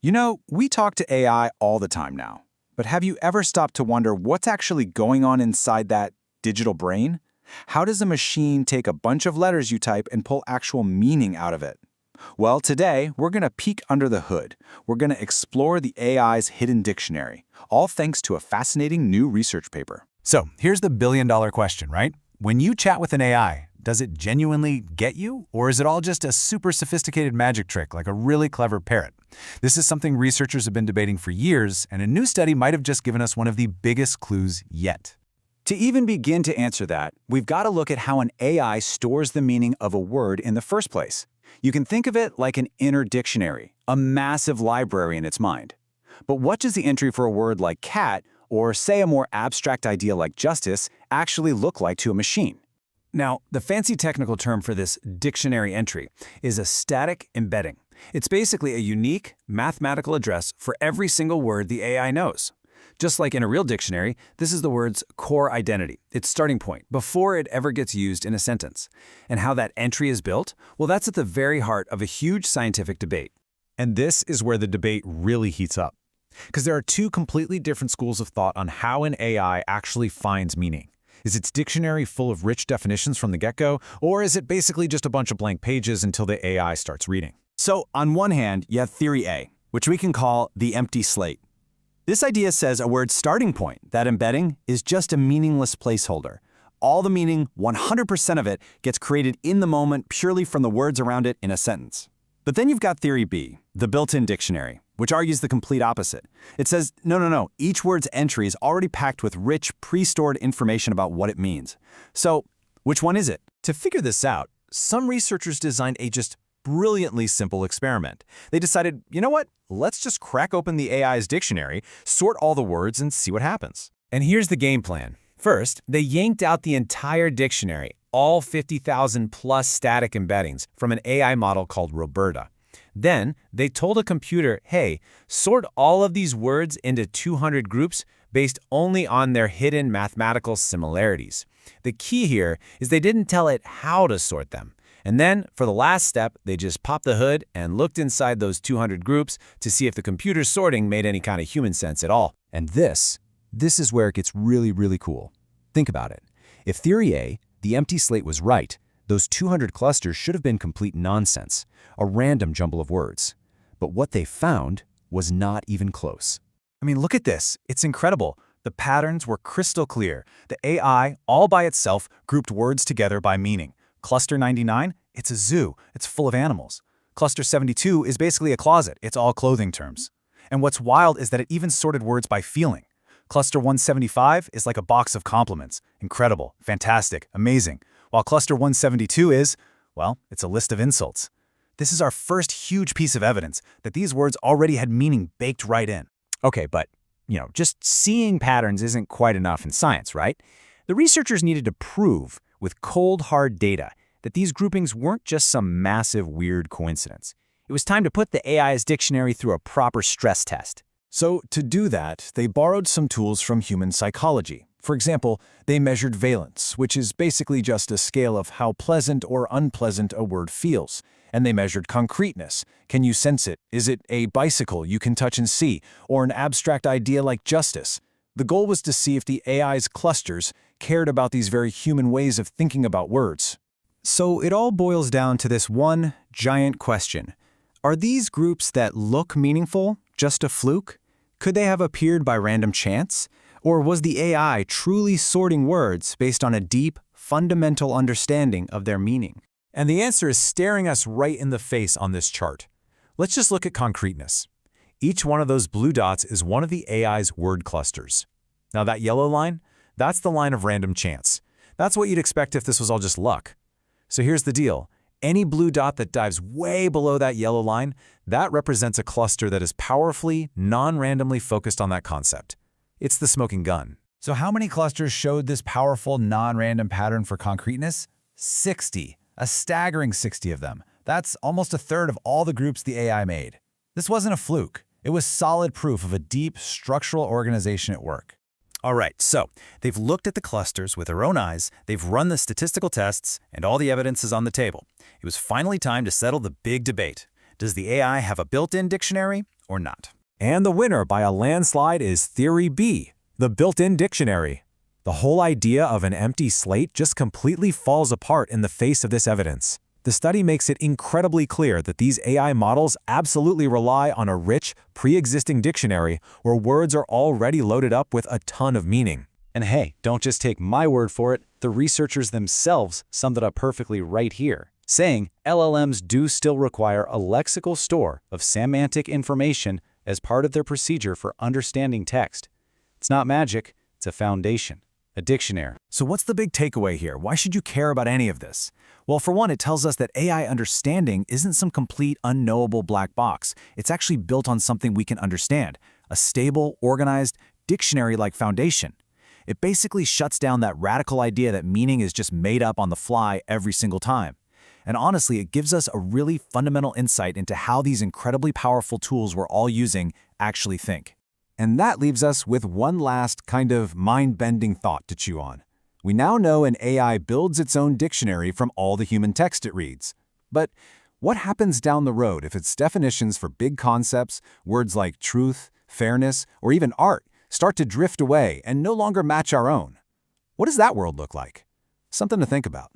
You know, we talk to AI all the time now, but have you ever stopped to wonder what's actually going on inside that digital brain? How does a machine take a bunch of letters you type and pull actual meaning out of it? Well, today, we're going to peek under the hood. We're going to explore the AI's hidden dictionary, all thanks to a fascinating new research paper. So here's the billion-dollar question, right? When you chat with an AI, does it genuinely get you? Or is it all just a super sophisticated magic trick like a really clever parrot? This is something researchers have been debating for years, and a new study might have just given us one of the biggest clues yet. To even begin to answer that, we've got to look at how an AI stores the meaning of a word in the first place. You can think of it like an inner dictionary, a massive library in its mind. But what does the entry for a word like cat, or say a more abstract idea like justice, actually look like to a machine? Now, the fancy technical term for this dictionary entry is a static embedding. It's basically a unique mathematical address for every single word the AI knows. Just like in a real dictionary, this is the word's core identity, its starting point, before it ever gets used in a sentence. And how that entry is built? Well, that's at the very heart of a huge scientific debate. And this is where the debate really heats up. Because there are two completely different schools of thought on how an AI actually finds meaning. Is its dictionary full of rich definitions from the get-go, or is it basically just a bunch of blank pages until the AI starts reading? So, on one hand, you have theory A, which we can call the empty slate. This idea says a word's starting point, that embedding, is just a meaningless placeholder. All the meaning, 100% of it, gets created in the moment purely from the words around it in a sentence. But then you've got theory B, the built-in dictionary, which argues the complete opposite. It says, no, each word's entry is already packed with rich, pre-stored information about what it means. So, which one is it? To figure this out, some researchers designed a just brilliantly simple experiment. They decided, you know what? Let's just crack open the AI's dictionary, sort all the words, and see what happens. And here's the game plan. First, they yanked out the entire dictionary, all 50,000 plus static embeddings, from an AI model called RoBERTa. Then, they told a computer, hey, sort all of these words into 200 groups based only on their hidden mathematical similarities. The key here is they didn't tell it how to sort them. And then, for the last step, they just popped the hood and looked inside those 200 groups to see if the computer's sorting made any kind of human sense at all. And this is where it gets really, really cool. Think about it. If theory A, the empty slate, was right, those 200 clusters should have been complete nonsense, a random jumble of words. But what they found was not even close. I mean, look at this. It's incredible. The patterns were crystal clear. The AI, all by itself, grouped words together by meaning. Cluster 99, it's a zoo. It's full of animals. Cluster 72 is basically a closet. It's all clothing terms. And what's wild is that it even sorted words by feeling. Cluster 175 is like a box of compliments. Incredible, fantastic, amazing. While cluster 172 is, well, it's a list of insults. This is our first huge piece of evidence that these words already had meaning baked right in. Okay, but, just seeing patterns isn't quite enough in science, right? The researchers needed to prove, with cold, hard data, that these groupings weren't just some massive, weird coincidence. It was time to put the AI's dictionary through a proper stress test. So, to do that, they borrowed some tools from human psychology. For example, they measured valence, which is basically just a scale of how pleasant or unpleasant a word feels. And they measured concreteness. Can you sense it? Is it a bicycle you can touch and see, or an abstract idea like justice? The goal was to see if the AI's clusters cared about these very human ways of thinking about words. So it all boils down to this one giant question. Are these groups that look meaningful just a fluke? Could they have appeared by random chance? Or was the AI truly sorting words based on a deep, fundamental understanding of their meaning? And the answer is staring us right in the face on this chart. Let's just look at concreteness. Each one of those blue dots is one of the AI's word clusters. Now that yellow line, that's the line of random chance. That's what you'd expect if this was all just luck. So here's the deal. Any blue dot that dives way below that yellow line, that represents a cluster that is powerfully, non-randomly focused on that concept. It's the smoking gun. So how many clusters showed this powerful, non-random pattern for concreteness? 60. A staggering 60 of them. That's almost a third of all the groups the AI made. This wasn't a fluke. It was solid proof of a deep, structural organization at work. All right, so they've looked at the clusters with their own eyes, they've run the statistical tests, and all the evidence is on the table. It was finally time to settle the big debate. Does the AI have a built-in dictionary, or not. And the winner by a landslide is Theory B, the built-in dictionary. The whole idea of an empty slate just completely falls apart in the face of this evidence. The study makes it incredibly clear that these AI models absolutely rely on a rich, pre-existing dictionary where words are already loaded up with a ton of meaning. And hey, don't just take my word for it. The researchers themselves summed it up perfectly right here, saying LLMs do still require a lexical store of semantic information as part of their procedure for understanding text. It's not magic, it's a foundation, a dictionary. So what's the big takeaway here? Why should you care about any of this? Well, for one, it tells us that AI understanding isn't some complete unknowable black box. It's actually built on something we can understand, a stable, organized, dictionary-like foundation. It basically shuts down that radical idea that meaning is just made up on the fly every single time. And honestly, it gives us a really fundamental insight into how these incredibly powerful tools we're all using actually think. And that leaves us with one last kind of mind-bending thought to chew on. We now know an AI builds its own dictionary from all the human text it reads. But what happens down the road if its definitions for big concepts, words like truth, fairness, or even art, start to drift away and no longer match our own? What does that world look like? Something to think about.